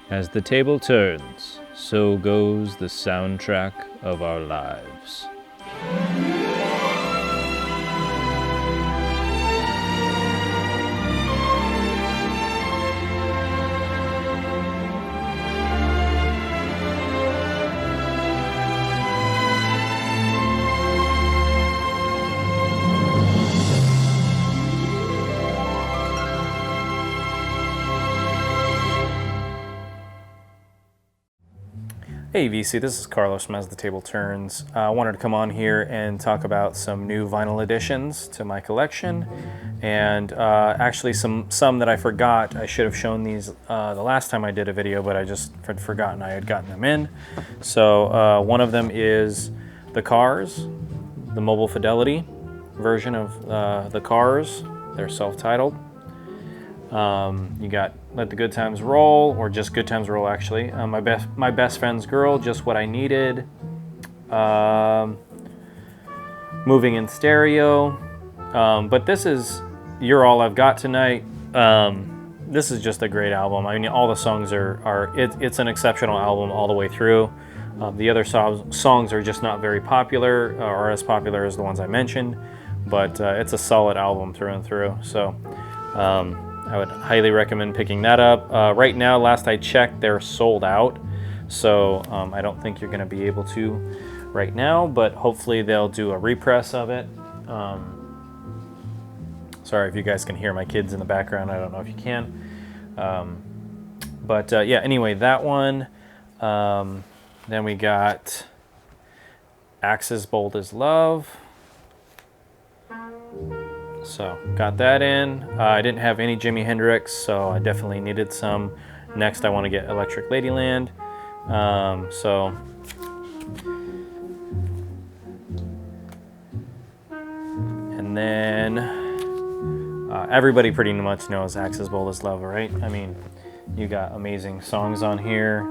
As the table turns, so goes the soundtrack of our lives. Hey VC, this is Carlos from As the Table Turns. I wanted to come on here and talk about some new vinyl additions to my collection, and actually some that I forgot. I should have shown these the last time I did a video, but I just had forgotten I had gotten them in. So one of them is the Cars, the Mobile Fidelity version of the Cars. They're self-titled. You got Let the Good Times Roll, or just Good Times Roll actually. My best friend's girl, Just What I Needed. Moving in Stereo. But this is You're All I've Got Tonight. This is just a great album. I mean, all the songs it's an exceptional album all the way through. The other songs are just not very popular, or as popular as the ones I mentioned, but it's a solid album through and through. So I would highly recommend picking that up. Right now, last I checked, they're sold out. So I don't think you're going to be able to right now, but hopefully they'll do a repress of it. Sorry if you guys can hear my kids in the background. I don't know if you can. But yeah, anyway, that one. Then we got Axe's Bold as Love. So got that in. I didn't have any Jimi Hendrix, so I definitely needed some. Next, I want to get Electric Ladyland. And then everybody pretty much knows Axe's Bold as Love, right? I mean, you got amazing songs on here.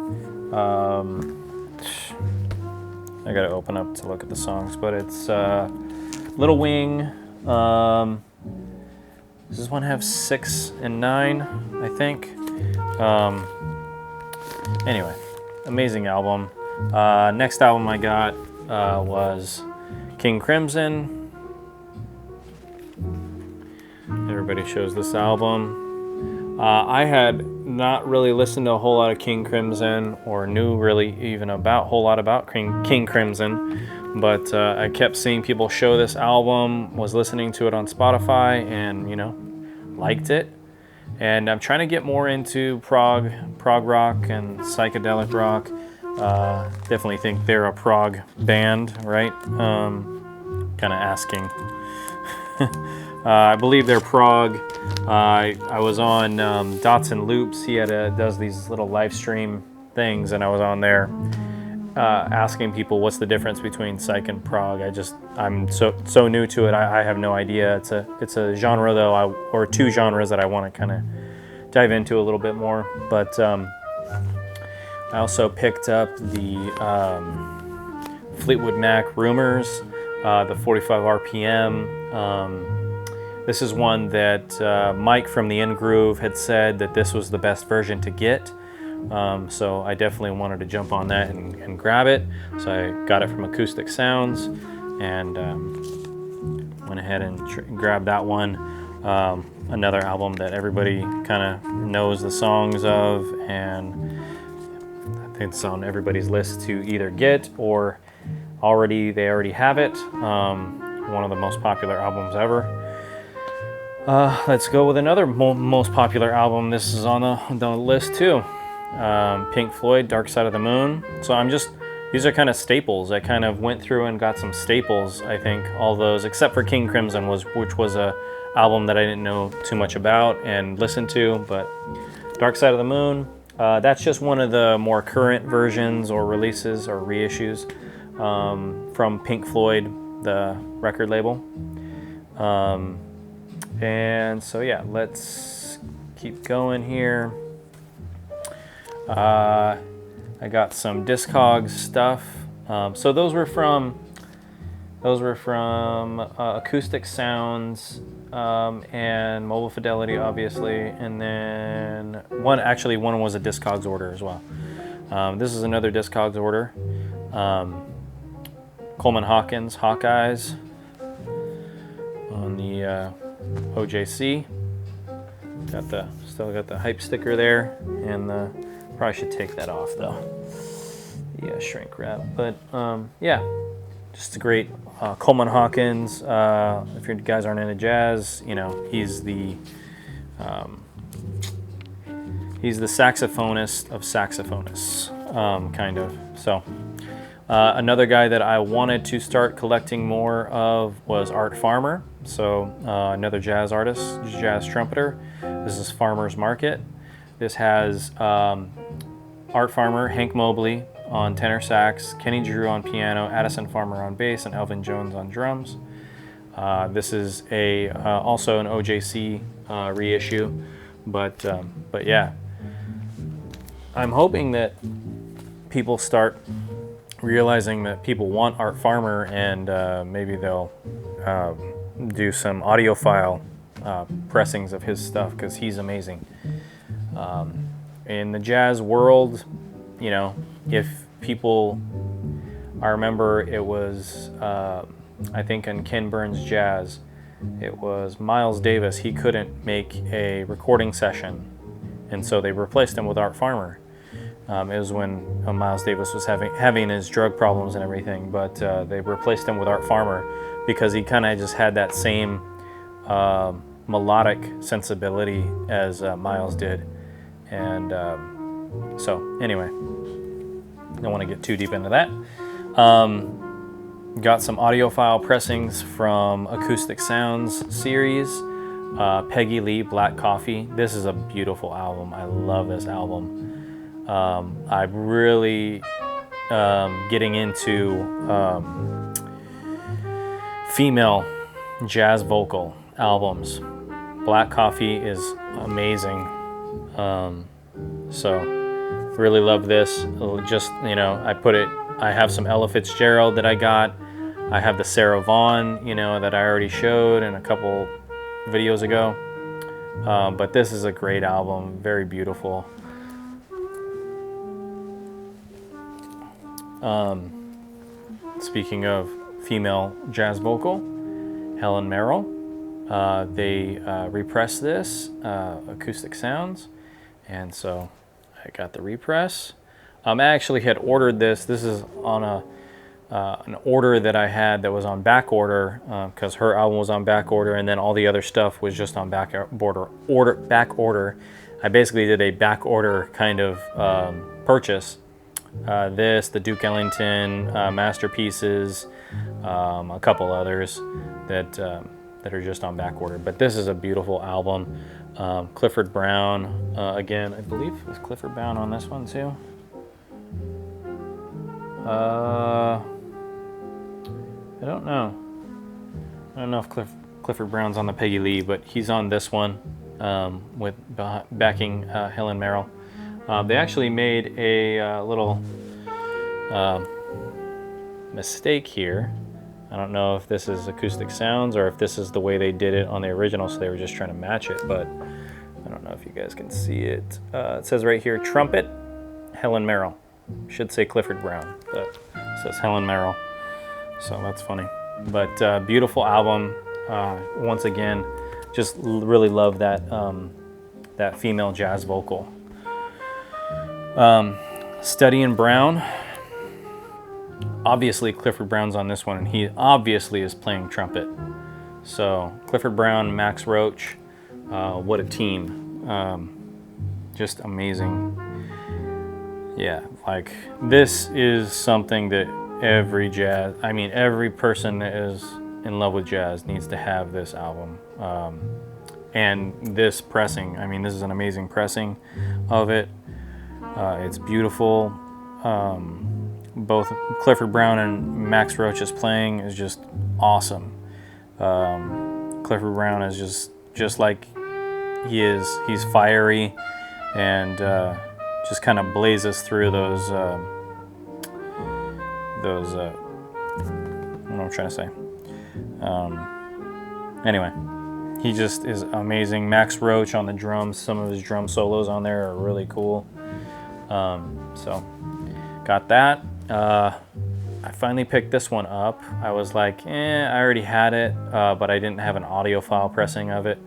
I gotta open up to look at the songs, but it's Little Wing. Does this one have 6 and 9, I think? Anyway, amazing album. Next album I got was King Crimson. Everybody shows this album. I had not really listened to a whole lot of King Crimson, or knew really even a whole lot about King Crimson. But I kept seeing people show this album, was listening to it on Spotify, and, you know, liked it. And I'm trying to get more into prog rock and psychedelic rock. Definitely think they're a prog band, right? Kind of asking. I believe they're prog. I was on Dots and Loops. He does these little live stream things, and I was on there. Asking people what's the difference between psych and prog. I'm so new to it. I have no idea. It's a genre though, or two genres that I want to kind of dive into a little bit more. But I also picked up the Fleetwood Mac Rumors, the 45 RPM. This is one that Mike from the In Groove had said that this was the best version to get. So I definitely wanted to jump on that and grab it. So I got it from Acoustic Sounds and went ahead and grabbed that one. Another album that everybody kind of knows the songs of, and I think it's on everybody's list to either get or they already have it. One of the most popular albums ever. Let's go with another most popular album. This is on the list too. Pink Floyd, Dark Side of the Moon. So these are kind of staples. I kind of went through and got some staples, I think, all those, except for King Crimson, which was a album that I didn't know too much about and listened to, but Dark Side of the Moon, that's just one of the more current versions or releases or reissues from Pink Floyd, the record label. And so yeah, let's keep going here. I got some Discogs stuff. So those were from Those were from Acoustic Sounds and Mobile Fidelity, obviously, and then one was a Discogs order as well. This is another Discogs order. Coleman Hawkins, Hawkeyes on the OJC. Still got the hype sticker there, and probably should take that off though. Yeah, shrink wrap. But yeah, just a great Coleman Hawkins. If you guys aren't into jazz, you know he's the saxophonist of saxophonists, kind of. So another guy that I wanted to start collecting more of was Art Farmer. So another jazz artist, jazz trumpeter. This is Farmer's Market. This has Art Farmer, Hank Mobley on tenor sax, Kenny Drew on piano, Addison Farmer on bass, and Elvin Jones on drums. This is also an OJC reissue, but yeah, I'm hoping that people start realizing that people want Art Farmer, and maybe they'll do some audiophile pressings of his stuff, because he's amazing. In the jazz world, you know, if people, I remember it was, I think in Ken Burns Jazz, it was Miles Davis. He couldn't make a recording session, and so they replaced him with Art Farmer. It was when Miles Davis was having his drug problems and everything, but they replaced him with Art Farmer because he kind of just had that same melodic sensibility as Miles did. And so anyway, don't want to get too deep into that. Got some audiophile pressings from Acoustic Sounds series. Peggy Lee, Black Coffee. This is a beautiful album. I love this album. I'm really getting into female jazz vocal albums. Black Coffee is amazing. So really love this. Just, you know, I have some Ella Fitzgerald that I got. I have the Sarah Vaughan, you know, that I already showed in a couple videos ago. But this is a great album, very beautiful. Speaking of female jazz vocal, Helen Merrill. They repressed this, Acoustic Sounds, and so I got the repress. I actually had ordered this. This is on an order that I had that was on back order, because her album was on back order, and then all the other stuff was just on back order. I basically did a back order kind of purchase. The Duke Ellington masterpieces, a couple others that are just on back order. But this is a beautiful album. Clifford Brown, again, I believe it was Clifford Brown on this one too. I don't know. I don't know if Clifford Brown's on the Peggy Lee, but he's on this one with backing Helen Merrill. They actually made a little mistake here. I don't know if this is Acoustic Sounds or if this is the way they did it on the original, so they were just trying to match it, but I don't know if you guys can see it. It says right here, trumpet, Helen Merrill. Should say Clifford Brown, but it says Helen Merrill, so that's funny. But beautiful album. Once again, just really love that that female jazz vocal. Steady and Brown. Obviously Clifford Brown's on this one, and he obviously is playing trumpet. So Clifford Brown, Max Roach, what a team. Just amazing. Yeah, like this is something that every person that is in love with jazz needs to have this album. And this pressing, this is an amazing pressing of it. It's beautiful. Both Clifford Brown and Max Roach's playing is just awesome. Clifford Brown is just like he is. He's fiery and just kind of blazes through those. I don't know I'm trying to say. Anyway, he just is amazing. Max Roach on the drums. Some of his drum solos on there are really cool. So got that. I finally picked this one up. I was like, I already had it, but I didn't have an audiophile pressing of it.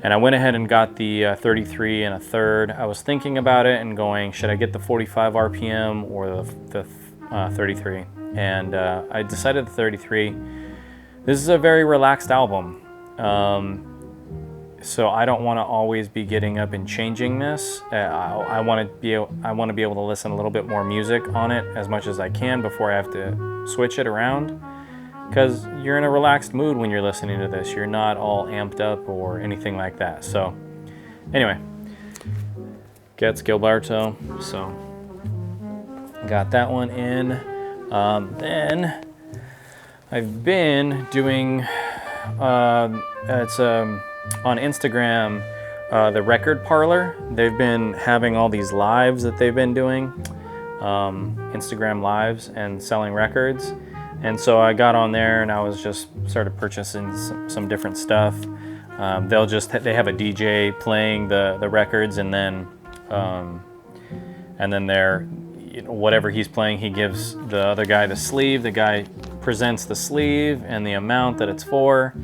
And I went ahead and got the 33 and a third. I was thinking about it and going, should I get the 45 RPM or the 33? And I decided the 33. This is a very relaxed album. So I don't want to always be getting up and changing this. I want to be able to listen a little bit more music on it as much as I can before I have to switch it around. Because you're in a relaxed mood when you're listening to this. You're not all amped up or anything like that. So anyway, gets Gilberto. So got that one in. Then I've been doing, it's on Instagram, the Record Parlor. They've been having all these lives that they've been doing, Instagram lives and selling records. And so I got on there and I was just started purchasing some different stuff. They have a DJ playing the records, and then they're, whatever he's playing, he gives the other guy the sleeve. The guy presents the sleeve and the amount that it's for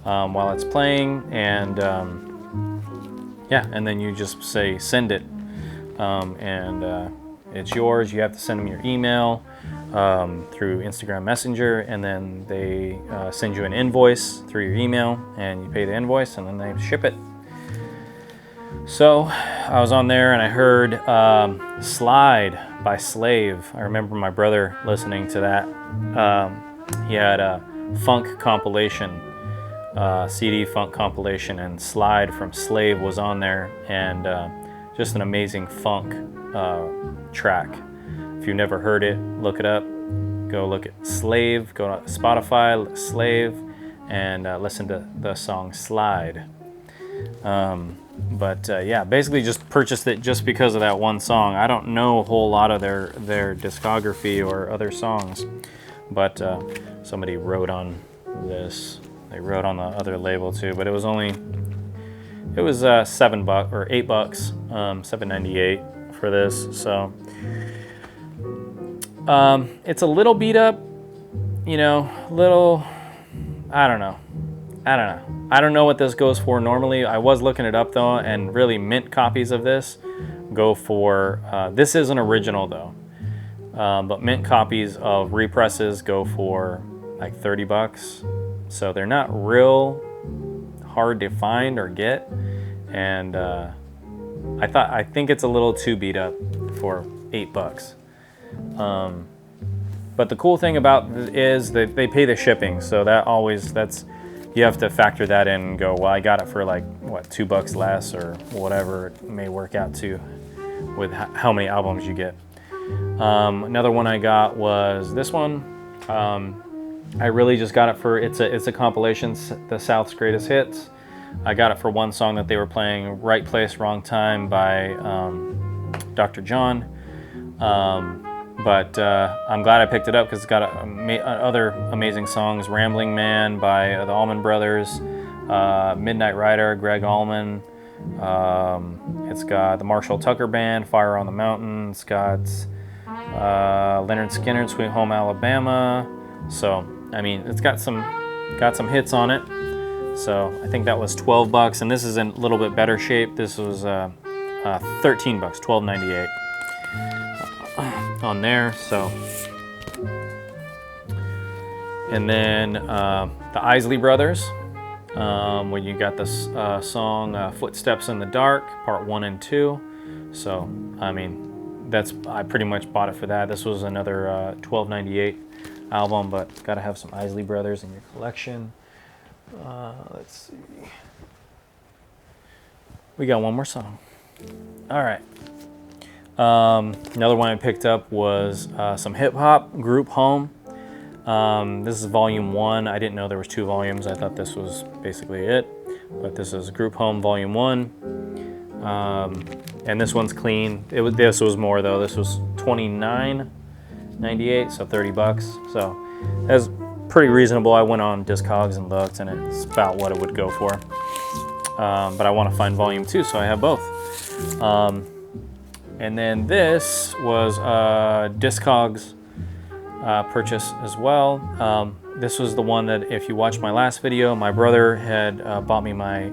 while it's playing, and and then you just say send it, and it's yours. You have to send them your email through Instagram Messenger, and then they send you an invoice through your email, and you pay the invoice, and then they ship it. So I was on there and I heard Slide by Slave. I remember my brother listening to that. He had a funk compilation, CD funk compilation, and Slide from Slave was on there, and just an amazing funk track. If you've never heard it, look it up. Go look at Slave, go to Spotify, Slave, and listen to the song Slide. Basically just purchased it just because of that one song. I don't know a whole lot of their discography or other songs, but somebody wrote on this. They wrote on the other label too, but it was $7 or $8, $7.98 for this. So it's a little beat up, I don't know. I don't know what this goes for normally. I was looking it up though, and really mint copies of this go for, this is an original though, but mint copies of represses go for like $30. So they're not real hard to find or get, and I think it's a little too beat up for $8. But the cool thing about it is that they pay the shipping, so you have to factor that in and go, well, I got it for like $2 less or whatever it may work out to with how many albums you get. Another one I got was this one. I really just got it for, it's a compilation, the South's Greatest Hits. I got it for one song that they were playing, Right Place, Wrong Time by Dr. John. But I'm glad I picked it up because it's got other amazing songs. Rambling Man by the Allman Brothers, Midnight Rider, Greg Allman. It's got the Marshall Tucker Band, Fire on the Mountain. It's got Leonard Skinner, Sweet Home Alabama. So, I mean, it's got some hits on it. So I think that was $12, and this is in a little bit better shape. This was $13, $12.98 on there. So, and then the Isley Brothers, when you got this song "Footsteps in the Dark" Part 1 and 2. So I mean, I pretty much bought it for that. This was another $12.98 album, but gotta have some Isley Brothers in your collection. Let's see. We got one more song. All right. Another one I picked up was some hip hop, Group Home. This is volume 1. I didn't know there was 2 volumes. I thought this was basically it, but this is Group Home volume 1. And this one's clean. This was more though. This was $29.98, so $30. So that's pretty reasonable. I went on Discogs and looked, and it's about what it would go for. But I want to find volume 2, so I have both. And then this was Discogs purchase as well. This was the one that, if you watched my last video, my brother had bought me my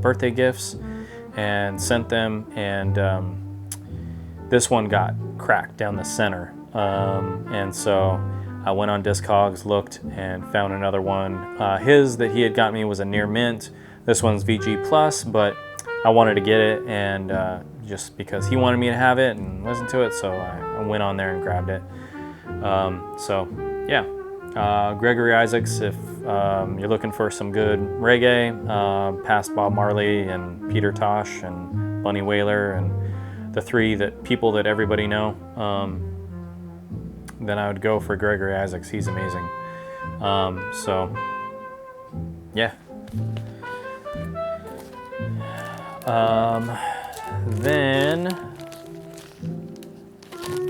birthday gifts and sent them, and this one got cracked down the center. And so I went on Discogs, looked, and found another one. His that he had got me was a near mint. This one's VG Plus, but I wanted to get it, and just because he wanted me to have it and listen to it, so I went on there and grabbed it. So yeah, Gregory Isaacs, if you're looking for some good reggae, past Bob Marley and Peter Tosh and Bunny Wailer and the three people that everybody know, then I would go for Gregory Isaacs. He's amazing. So yeah. Then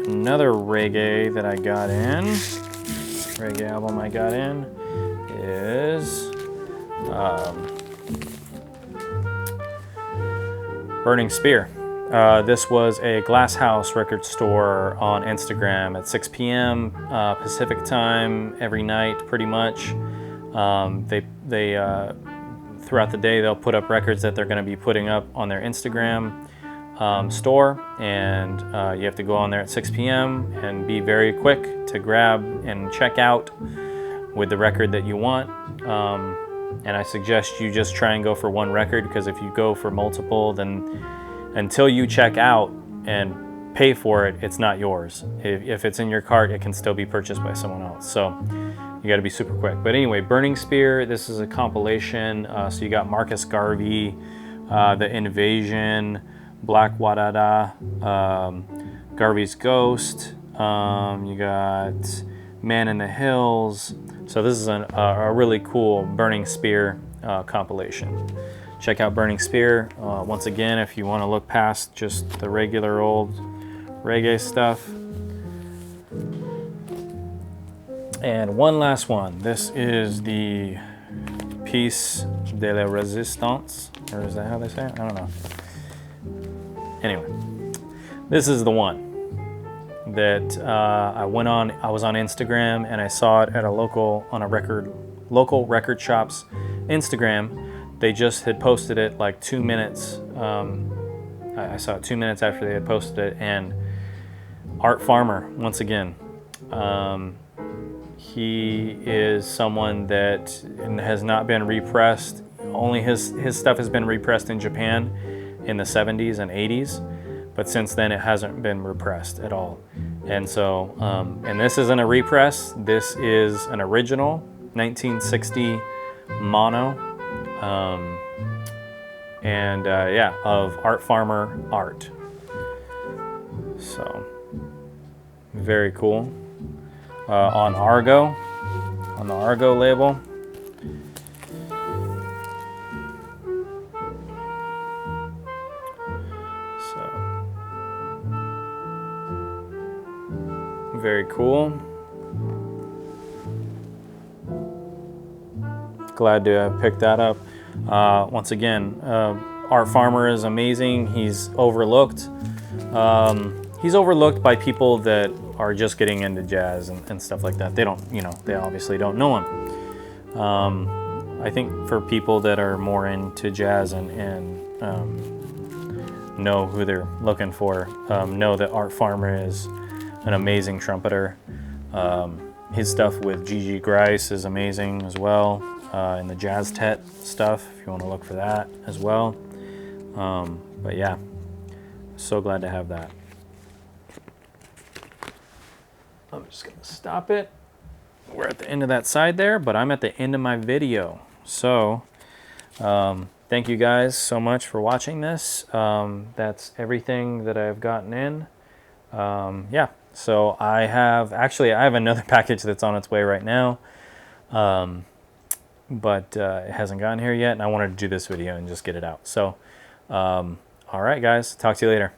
another reggae that I got in, reggae album I got in, is Burning Spear. This was a Glass House record store on Instagram at 6 p.m. Pacific time every night, pretty much. They throughout the day, they'll put up records that they're going to be putting up on their Instagram store, and you have to go on there at 6 p.m. and be very quick to grab and check out with the record that you want. And I suggest you just try and go for one record, because if you go for multiple, then until you check out and pay for it, it's not yours. If it's in your cart, it can still be purchased by someone else. So you got to be super quick. But anyway, Burning Spear, this is a compilation. So you got Marcus Garvey, The Invasion, Black Wadada, Garvey's Ghost. You got Man in the Hills. So this is a really cool Burning Spear compilation. Check out Burning Spear. Once again, if you want to look past just the regular old reggae stuff. And one last one. This is the Piece de la Resistance, or is that how they say it? I don't know. Anyway, this is the one that I was on Instagram, and I saw it at a local record shop's Instagram. They just had posted it like 2 minutes. I saw it 2 minutes after they had posted it, and Art Farmer, once again. He is someone that has not been repressed. Only his stuff has been repressed in Japan in the 70s and 80s, but since then it hasn't been repressed at all. And so, and this isn't a repress, this is an original 1960 mono, yeah, of Art Farmer art. So, very cool. On Argo, on the Argo label. So, very cool. Glad to have picked that up. Once again, Art Farmer is amazing. He's overlooked. He's overlooked by people that are just getting into jazz and stuff like that. They don't, they obviously don't know him. I think for people that are more into jazz and know who they're looking for, know that Art Farmer is an amazing trumpeter. His stuff with Gigi Grice is amazing as well, and the Jazz Tet stuff, if you want to look for that as well. But yeah, so glad to have that. I'm just going to stop it. We're at the end of that side there, but I'm at the end of my video. So, thank you guys so much for watching this. That's everything that I've gotten in. Yeah, so I have another package that's on its way right now. But it hasn't gotten here yet, and I wanted to do this video and just get it out. So, all right, guys, talk to you later.